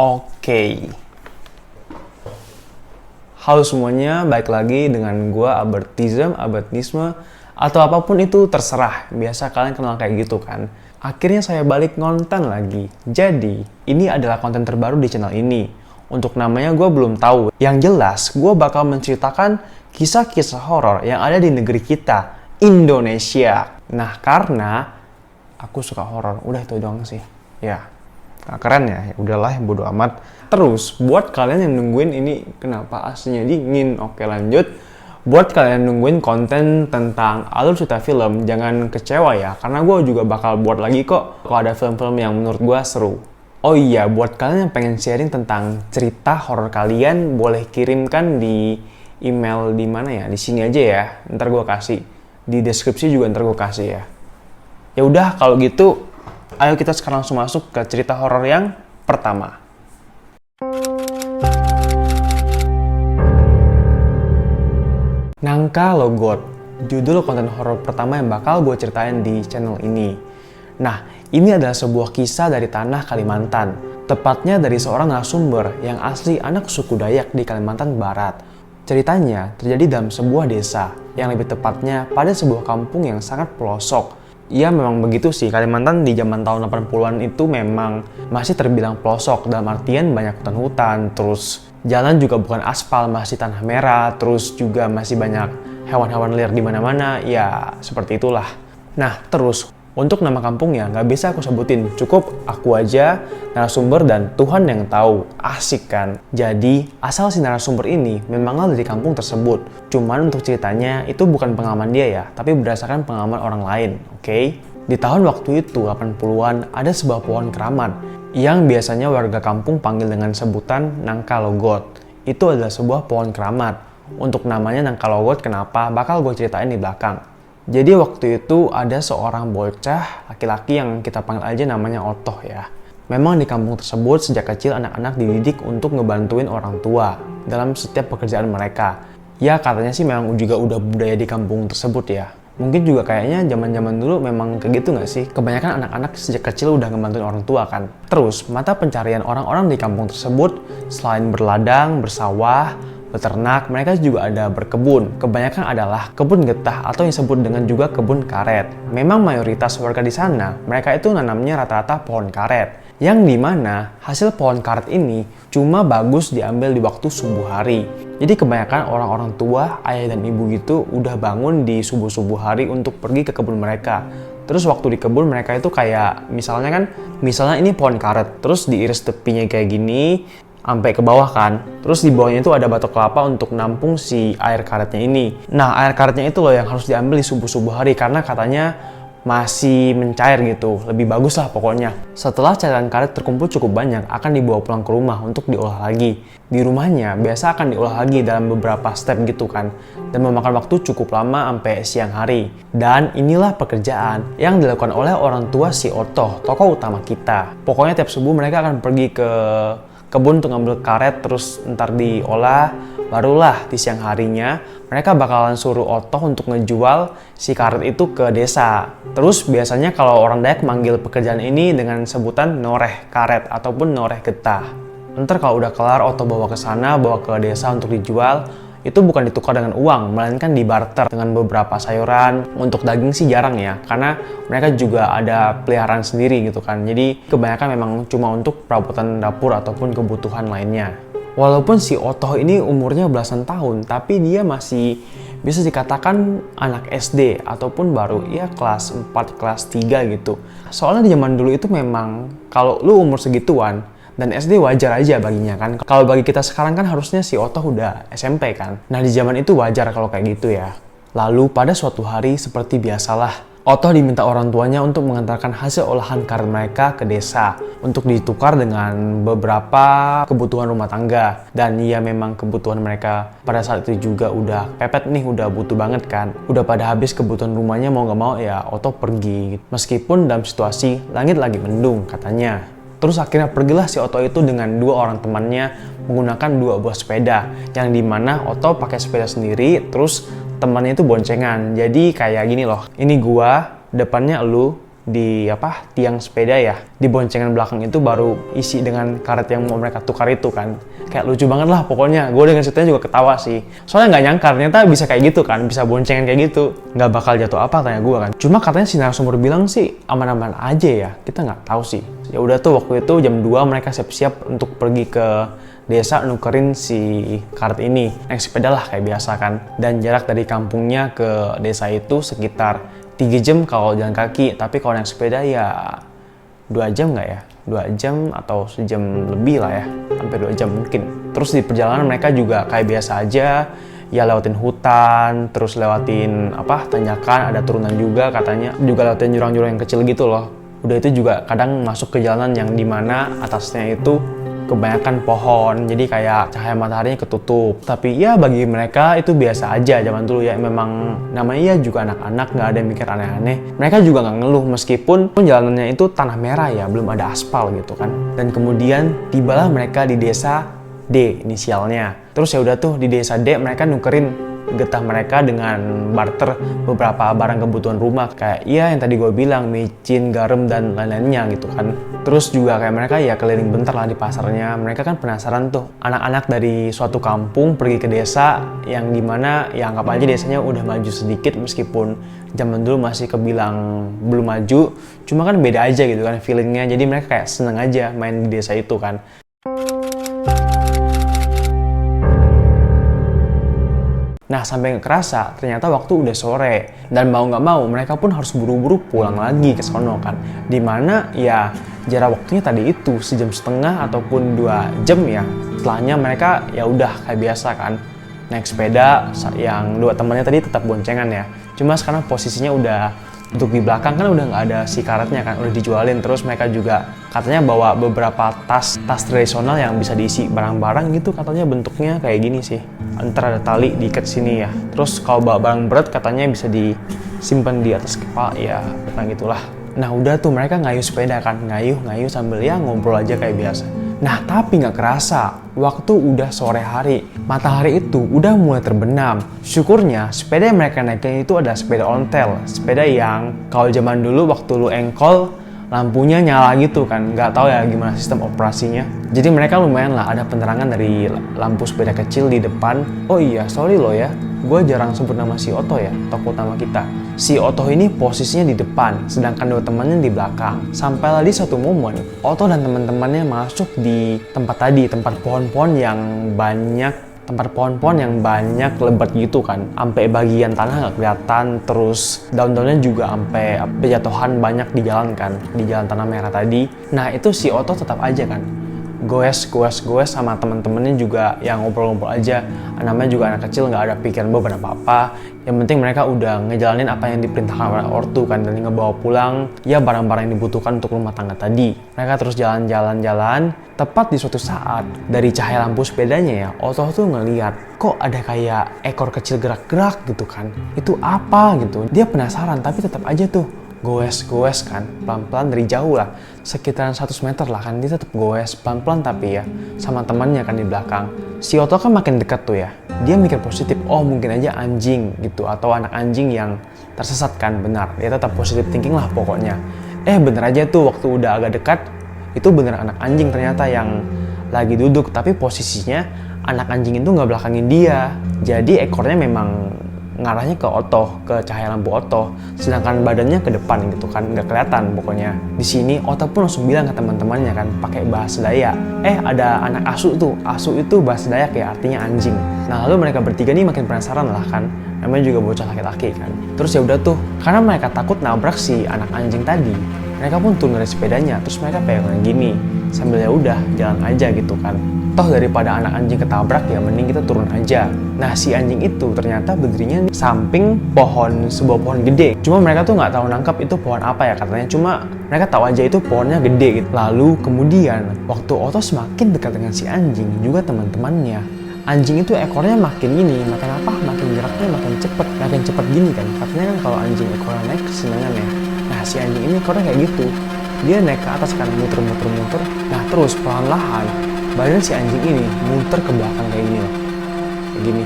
Oke. Halo semuanya, balik lagi dengan gua Albertisme, atau apapun itu terserah. Biasa kalian kenal kayak gitu kan. Akhirnya saya balik ngonten lagi. Jadi, ini adalah konten terbaru di channel ini. Untuk namanya gue belum tahu. Yang jelas, gue bakal menceritakan kisah-kisah horor yang ada di negeri kita, Indonesia. Nah, karena aku suka horor, udah itu doang sih. Ya, nah, keren ya, udahlah yang bodo amat. Terus, buat kalian yang nungguin ini kenapa aslinya dingin, oke lanjut. Buat kalian nungguin konten tentang alur cerita film, jangan kecewa ya, karena gue juga bakal buat lagi kok kalau ada film-film yang menurut gue seru. Oh iya, buat kalian yang pengen sharing tentang cerita horor kalian, boleh kirimkan di email di mana ya? Di sini aja ya, ntar gue kasih. Di deskripsi juga ntar gue kasih ya. Ya udah, kalau gitu, ayo kita sekarang langsung masuk ke cerita horor yang pertama. Nangka Logot, judul konten horor pertama yang bakal gue ceritain di channel ini. Nah, ini adalah sebuah kisah dari tanah Kalimantan, tepatnya dari seorang narasumber yang asli anak suku Dayak di Kalimantan Barat. Ceritanya terjadi dalam sebuah desa, yang lebih tepatnya pada sebuah kampung yang sangat pelosok. Ya memang begitu sih, Kalimantan di zaman tahun 80-an itu memang masih terbilang pelosok, dalam artian banyak hutan-hutan, terus jalan juga bukan aspal, masih tanah merah, terus juga masih banyak hewan-hewan liar di mana-mana, ya seperti itulah. Nah, terus untuk nama kampungnya nggak bisa aku sebutin, cukup aku aja, narasumber, dan Tuhan yang tahu. Asik kan? Jadi, asal si narasumber ini memang dari kampung tersebut. Cuman untuk ceritanya itu bukan pengalaman dia ya, tapi berdasarkan pengalaman orang lain, oke? Di tahun waktu itu, 80-an, ada sebuah pohon keramat yang biasanya warga kampung panggil dengan sebutan Nangka Logot. Itu adalah sebuah pohon keramat. Untuk namanya Nangka Logot kenapa, bakal gue ceritain di belakang. Jadi waktu itu ada seorang bocah laki-laki yang kita panggil aja namanya Otoh ya. Memang di kampung tersebut sejak kecil anak-anak dididik untuk ngebantuin orang tua dalam setiap pekerjaan mereka. Ya katanya sih memang juga udah budaya di kampung tersebut ya. Mungkin juga kayaknya zaman-zaman dulu memang kayak gitu nggak sih? Kebanyakan anak-anak sejak kecil udah ngebantuin orang tua kan. Terus mata pencarian orang-orang di kampung tersebut selain berladang, bersawah, beternak, mereka juga ada berkebun. Kebanyakan adalah kebun getah atau yang disebut dengan juga kebun karet. Memang mayoritas warga di sana, mereka itu nanamnya rata-rata pohon karet. Yang dimana hasil pohon karet ini cuma bagus diambil di waktu subuh hari. Jadi kebanyakan orang-orang tua, ayah dan ibu gitu udah bangun di subuh-subuh hari untuk pergi ke kebun mereka. Terus waktu di kebun mereka itu kayak misalnya ini pohon karet, terus diiris tepinya kayak gini, sampai ke bawah kan. Terus di bawahnya itu ada batok kelapa untuk nampung si air karetnya ini. Nah, air karetnya itu loh yang harus diambil di subuh-subuh hari karena katanya masih mencair gitu. Lebih bagus lah pokoknya. Setelah cairan karet terkumpul cukup banyak, akan dibawa pulang ke rumah untuk diolah lagi. Di rumahnya biasa akan diolah lagi dalam beberapa step gitu kan. Dan memakan waktu cukup lama sampai siang hari. Dan inilah pekerjaan yang dilakukan oleh orang tua si Otoh, tokoh utama kita. Pokoknya tiap subuh mereka akan pergi ke kebun untuk ngambil karet, terus ntar diolah, barulah di siang harinya mereka bakalan suruh Otoh untuk ngejual si karet itu ke desa. Terus biasanya kalau orang Dayak manggil pekerjaan ini dengan sebutan noreh karet ataupun noreh getah. Ntar kalau udah kelar Otoh bawa ke sana, bawa ke desa untuk dijual. Itu bukan ditukar dengan uang, melainkan dibarter dengan beberapa sayuran. Untuk daging sih jarang ya, karena mereka juga ada peliharaan sendiri gitu kan. Jadi kebanyakan memang cuma untuk perabotan dapur ataupun kebutuhan lainnya. Walaupun si Otoh ini umurnya belasan tahun, tapi dia masih bisa dikatakan anak SD ataupun baru ya kelas 4, kelas 3 gitu. Soalnya di zaman dulu itu memang kalau lu umur segituan, dan SD wajar aja baginya kan. Kalau bagi kita sekarang kan harusnya si Otoh udah SMP kan. Nah di zaman itu wajar kalau kayak gitu ya. Lalu pada suatu hari seperti biasalah, Otoh diminta orang tuanya untuk mengantarkan hasil olahan karet mereka ke desa untuk ditukar dengan beberapa kebutuhan rumah tangga. Dan ya memang kebutuhan mereka pada saat itu juga udah pepet nih, udah butuh banget kan. Udah pada habis kebutuhan rumahnya, mau gak mau ya Otoh pergi. Meskipun dalam situasi langit lagi mendung katanya. Terus akhirnya pergilah si Otoh itu dengan dua orang temannya menggunakan 2 buah sepeda. Yang dimana Otoh pakai sepeda sendiri, terus temannya itu boncengan. Jadi kayak gini loh, ini gua, depannya elu, di tiang sepeda ya. Di boncengan belakang itu baru isi dengan karet yang mau mereka tukar itu kan. Kayak lucu banget lah pokoknya. Gue dengan ceritanya juga ketawa sih. Soalnya nggak nyangka ternyata bisa kayak gitu kan, bisa boncengan kayak gitu. Nggak bakal jatuh apa tanya gue kan. Cuma katanya si narasumber bilang sih aman-aman aja ya. Kita nggak tahu sih. Ya udah tuh waktu itu jam 2 mereka siap-siap untuk pergi ke desa nukerin si karet ini. Naik sepeda lah kayak biasa kan. Dan jarak dari kampungnya ke desa itu sekitar 3 jam kalau jalan kaki, tapi kalau naik sepeda ya 2 jam nggak ya? 2 jam atau sejam lebih lah ya, sampai 2 jam mungkin. Terus di perjalanan mereka juga kayak biasa aja, ya lewatin hutan, terus lewatin tanjakan, ada turunan juga katanya, juga lewatin jurang-jurang yang kecil gitu loh. Udah itu juga kadang masuk ke jalanan yang dimana atasnya itu kebanyakan pohon, jadi kayak cahaya mataharinya ketutup. Tapi ya bagi mereka itu biasa aja zaman dulu ya, memang namanya ya juga anak-anak, nggak ada yang mikir aneh-aneh. Mereka juga nggak ngeluh meskipun jalanannya itu tanah merah ya, belum ada aspal gitu kan. Dan kemudian tibalah mereka di desa D inisialnya. Terus ya udah tuh di desa D mereka nukerin getah mereka dengan barter beberapa barang kebutuhan rumah kayak ya yang tadi gue bilang, micin, garam dan lain-lainnya gitu kan. Terus juga kayak mereka ya keliling bentar lah di pasarnya. Mereka kan penasaran tuh, anak-anak dari suatu kampung pergi ke desa yang dimana ya anggap aja desanya udah maju sedikit meskipun zaman dulu masih kebilang belum maju. Cuma kan beda aja gitu kan feelingnya, jadi mereka kayak seneng aja main di desa itu kan. Nah sampai nggak kerasa ternyata waktu udah sore dan mau nggak mau mereka pun harus buru-buru pulang lagi ke sono kan. Dimana ya jarak waktunya tadi itu sejam setengah ataupun 2 jam ya. Setelahnya mereka ya udah kayak biasa kan naik sepeda, yang 2 temannya tadi tetap boncengan ya. Cuma sekarang posisinya udah untuk di belakang kan udah nggak ada si karetnya kan, udah dijualin. Terus mereka juga katanya bawa beberapa tas tradisional yang bisa diisi barang-barang gitu, katanya bentuknya kayak gini sih. Ntar ada tali diikat sini ya. Terus kalau bawa barang berat katanya bisa disimpan di atas kepala ya, bukan gitulah. Nah udah tuh mereka ngayuh sepeda kan, ngayuh sambil ya ngobrol aja kayak biasa. Nah tapi nggak kerasa, waktu udah sore hari, matahari itu udah mulai terbenam. Syukurnya sepeda yang mereka naikin itu ada sepeda ontel, sepeda yang kalau zaman dulu waktu lu engkol lampunya nyala gitu kan, nggak tahu ya gimana sistem operasinya. Jadi mereka lumayan lah ada penerangan dari lampu sepeda kecil di depan. Oh iya, sorry loh ya, gue jarang sebut nama si Oto ya, toko utama kita. Si Oto ini posisinya di depan, sedangkan 2 temannya di belakang. Sampailah di suatu momen, Oto dan teman-temannya masuk di tempat tadi, tempat pohon-pohon yang banyak lebat gitu kan, sampai bagian tanah nggak kelihatan, terus daun-daunnya juga sampai berjatuhan banyak di jalan kan, di jalan tanah merah tadi. Nah itu si Oto tetap aja kan goes sama teman-temannya juga yang ngobrol-ngobrol aja. Namanya juga anak kecil, nggak ada pikiran beban apa-apa. Yang penting mereka udah ngejalanin apa yang diperintahkan oleh ortu kan, dan ngebawa pulang ya barang-barang yang dibutuhkan untuk rumah tangga tadi. Mereka terus jalan-jalan. Tepat di suatu saat dari cahaya lampu sepedanya ya, Oto tuh ngeliat kok ada kayak ekor kecil gerak-gerak gitu kan. Itu apa gitu? Dia penasaran tapi tetap aja tuh goes kan, pelan-pelan dari jauh lah, sekitaran 100 meter lah kan, dia tetap goes pelan-pelan tapi ya sama temannya kan di belakang. Si Oto kan makin dekat tuh ya, dia mikir positif, oh mungkin aja anjing gitu atau anak anjing yang tersesat kan. Benar, dia tetap positif thinking lah pokoknya. Bener aja tuh waktu udah agak dekat, itu bener anak anjing ternyata yang lagi duduk, tapi posisinya anak anjing itu nggak belakangin dia, jadi ekornya memang ngarahnya ke Oto, ke cahaya lampu Oto, sedangkan badannya ke depan gitu kan, nggak kelihatan pokoknya. Di sini Oto pun langsung bilang ke teman-temannya kan, pakai bahasa Dayak, ada anak asu tuh, asu itu bahasa Dayak ya, artinya anjing. Nah lalu mereka bertiga nih makin penasaran lah kan, namanya juga bocah laki-laki kan. Terus ya udah tuh, karena mereka takut nabrak si anak anjing tadi, mereka pun turun dari sepedanya, terus mereka pegangan gini, sambil ya udah jalan aja gitu kan. Toh daripada anak anjing ketabrak ya mending kita turun aja. Nah si anjing itu ternyata berdirinya samping sebuah pohon gede. Cuma mereka tuh nggak tahu nangkap itu pohon apa ya katanya. Cuma mereka tahu aja itu pohonnya gede gitu. Lalu kemudian waktu Oto semakin dekat dengan si anjing juga teman-temannya, anjing itu ekornya makin makin geraknya makin cepet gini kan. Katanya kan kalau anjing ekornya naik kesenangan ya. Nah si anjing ini ekornya kayak gitu. Dia naik ke atas kan, muter. Nah terus perlahan-lahan badan si anjing ini muter ke belakang kayak gini.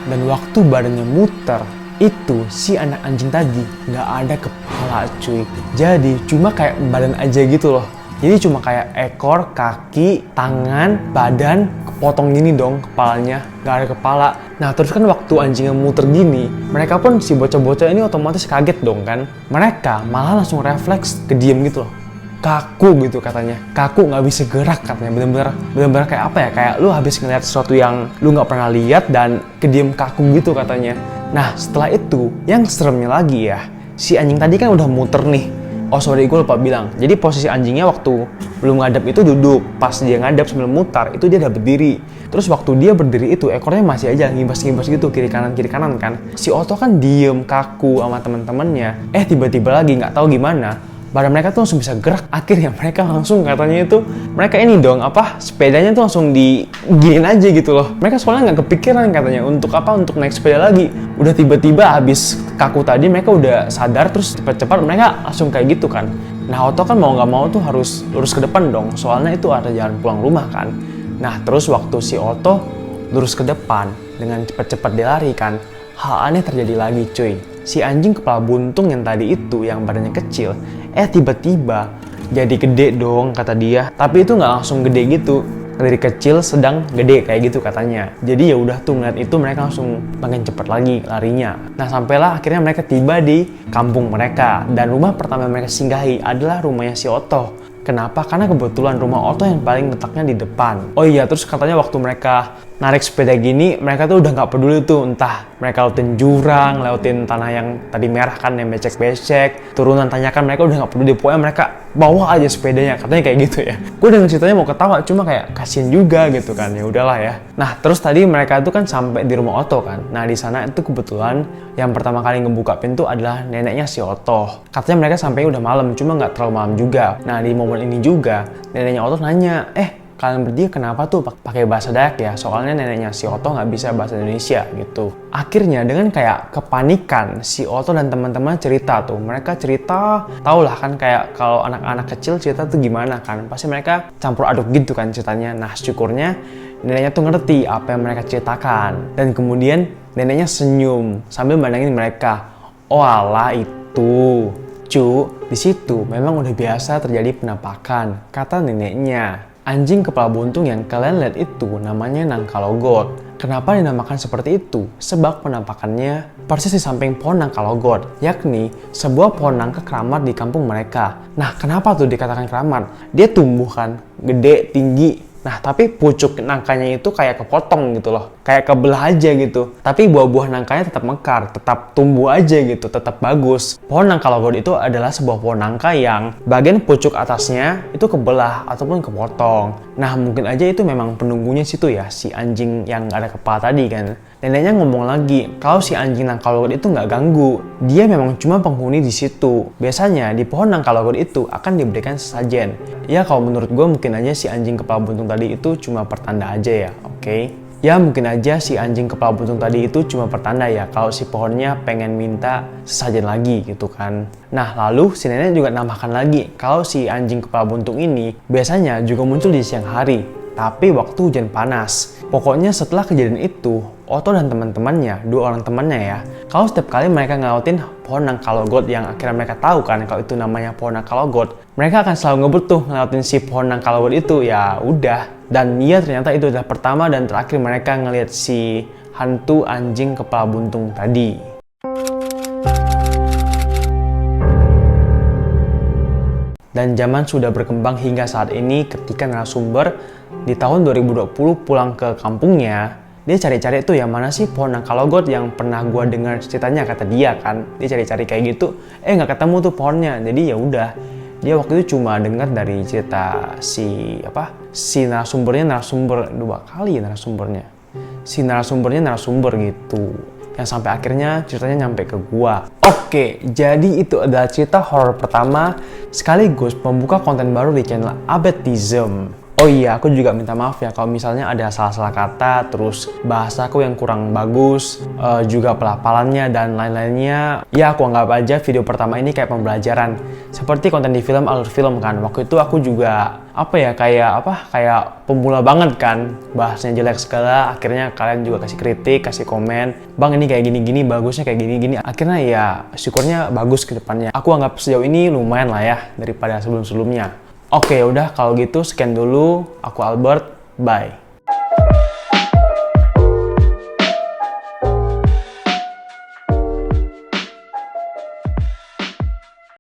Dan waktu badannya muter, itu si anak anjing tadi nggak ada kepala cuy. Jadi cuma kayak badan aja gitu loh. Jadi cuma kayak ekor, kaki, tangan, badan, kepotong gini dong kepalanya, nggak ada kepala. Nah terus kan waktu anjingnya muter gini, mereka pun si bocah-bocah ini otomatis kaget dong kan. Mereka malah langsung refleks kediem gitu loh. Kaku gitu katanya, kaku nggak bisa gerak katanya, bener-bener kayak apa ya, kayak lu habis ngeliat sesuatu yang lu nggak pernah lihat dan kediem kaku gitu katanya. Nah setelah itu yang seremnya lagi ya, si anjing tadi kan udah muter nih. Oh sorry, gue lupa bilang, jadi posisi anjingnya waktu belum ngadep itu duduk, pas dia ngadep sambil mutar itu dia udah berdiri. Terus waktu dia berdiri itu ekornya masih aja ngibas-ngibas gitu kiri kanan kan. Si Otto kan diem kaku sama temen-temennya. Tiba-tiba lagi nggak tahu gimana badan mereka tuh langsung bisa gerak. Akhirnya mereka langsung katanya itu mereka ini dong sepedanya tuh langsung diginin aja gitu loh. Mereka soalnya nggak kepikiran katanya untuk naik sepeda lagi. Udah tiba-tiba habis kaku tadi mereka udah sadar, terus cepat-cepat mereka langsung kayak gitu kan. Nah Otto kan mau nggak mau tuh harus lurus ke depan dong, soalnya itu ada jalan pulang rumah kan. Nah terus waktu si Otto lurus ke depan dengan cepat-cepat dia lari kan, hal aneh terjadi lagi cuy. Si anjing kepala buntung yang tadi itu yang badannya kecil, tiba-tiba jadi gede dong kata dia. Tapi itu nggak langsung gede gitu, dari kecil sedang gede kayak gitu katanya. Jadi ya udah tuh ngeliat itu mereka langsung makin cepet lagi larinya. Nah sampailah akhirnya mereka tiba di kampung mereka, dan rumah pertama mereka singgahi adalah rumahnya si Otto. Kenapa? Karena kebetulan rumah Otto yang paling letaknya di depan. Oh iya, terus katanya waktu mereka narik sepeda gini, mereka tuh udah nggak peduli tuh, entah mereka lewatin jurang, lewatin tanah yang tadi merah kan, yang becek-becek, turunan tanjakan, mereka udah nggak peduli. Pokoknya mereka bawa aja sepedanya, katanya kayak gitu ya. Gue dengan ceritanya mau ketawa, cuma kayak kasian juga gitu kan, ya udahlah ya. Nah terus tadi mereka tuh kan sampai di rumah Otto kan. Nah di sana itu kebetulan yang pertama kali ngebuka pintu adalah neneknya si Otto. Katanya mereka sampai udah malam, cuma nggak terlalu malam juga. Nah di momen ini juga neneknya Otto nanya, kalian berdua kenapa tuh pakai bahasa Dayak ya? Soalnya neneknya si Otto nggak bisa bahasa Indonesia gitu. Akhirnya dengan kayak kepanikan, si Otto dan teman-teman cerita tuh. Mereka cerita, tau lah kan kayak kalau anak-anak kecil cerita tuh gimana kan. Pasti mereka campur aduk gitu kan ceritanya. Nah syukurnya neneknya tuh ngerti apa yang mereka ceritakan. Dan kemudian neneknya senyum sambil mandangin mereka. Oh alah itu, cu, di situ memang udah biasa terjadi penampakan, kata neneknya. Anjing kepala buntung yang kalian lihat itu namanya Nangkalogot. Kenapa dinamakan seperti itu? Sebab penampakannya persis di samping pohon Nangkalogot, yakni sebuah pohon nangka keramat di kampung mereka. Nah, kenapa tuh dikatakan keramat? Dia tumbuh kan, gede, tinggi. Nah, tapi pucuk nangkanya itu kayak kepotong gitu loh. Kayak kebelah aja gitu. Tapi buah-buah nangkanya tetap mekar, tetap tumbuh aja gitu, tetap bagus. Pohon Nangkalogot itu adalah sebuah pohon nangka yang bagian pucuk atasnya itu kebelah ataupun kepotong. Nah, mungkin aja itu memang penunggunya situ ya, si anjing yang gak ada kepala tadi kan. Neneknya ngomong lagi, kalau si anjing Nangkalogot itu nggak ganggu, dia memang cuma penghuni di situ. Biasanya di pohon Nangkalogot itu akan diberikan sesajen. Ya kalau menurut gue mungkin aja si anjing kepala buntung tadi itu cuma pertanda aja ya, oke? Ya mungkin aja si anjing kepala buntung tadi itu cuma pertanda ya kalau si pohonnya pengen minta sesajen lagi gitu kan. Nah lalu si nenek juga nambahkan lagi kalau si anjing kepala buntung ini biasanya juga muncul di siang hari, tapi waktu hujan panas. Pokoknya setelah kejadian itu, Otto dan teman-temannya, 2 orang temannya ya, kalau setiap kali mereka ngelewatin pohon Nangkalogot yang akhirnya mereka tahu kan kalau itu namanya pohon Nangkalogot, mereka akan selalu ngebut tuh ngelewatin si pohon Nangkalogot itu, ya udah. Dan iya ternyata itu adalah pertama dan terakhir mereka ngelihat si hantu anjing kepala buntung tadi. Dan zaman sudah berkembang hingga saat ini ketika narasumber di tahun 2020 pulang ke kampungnya, dia cari-cari tuh yang mana sih pohon Nangkalogot yang pernah gua dengar ceritanya, kata dia kan. Dia cari-cari kayak gitu, nggak ketemu tuh pohonnya. Jadi ya udah, dia waktu itu cuma dengar dari cerita si narasumbernya 2 kali narasumbernya. Si narasumbernya narasumber gitu. Yang sampai akhirnya ceritanya nyampe ke gua. Oke, jadi itu adalah cerita horor pertama sekaligus membuka konten baru di channel Abedism. Oh iya, aku juga minta maaf ya kalau misalnya ada salah-salah kata, terus bahasaku yang kurang bagus, juga pelafalannya dan lain-lainnya. Ya, aku anggap aja video pertama ini kayak pembelajaran. Seperti konten di film alur film kan. Waktu itu aku juga kayak pemula banget kan. Bahasanya jelek segala, akhirnya kalian juga kasih kritik, kasih komen. Bang, ini kayak gini-gini, bagusnya kayak gini-gini. Akhirnya ya syukurnya bagus ke depannya. Aku anggap sejauh ini lumayan lah ya daripada sebelum-sebelumnya. Oke, udah kalau gitu sekian dulu. Aku Albert, bye.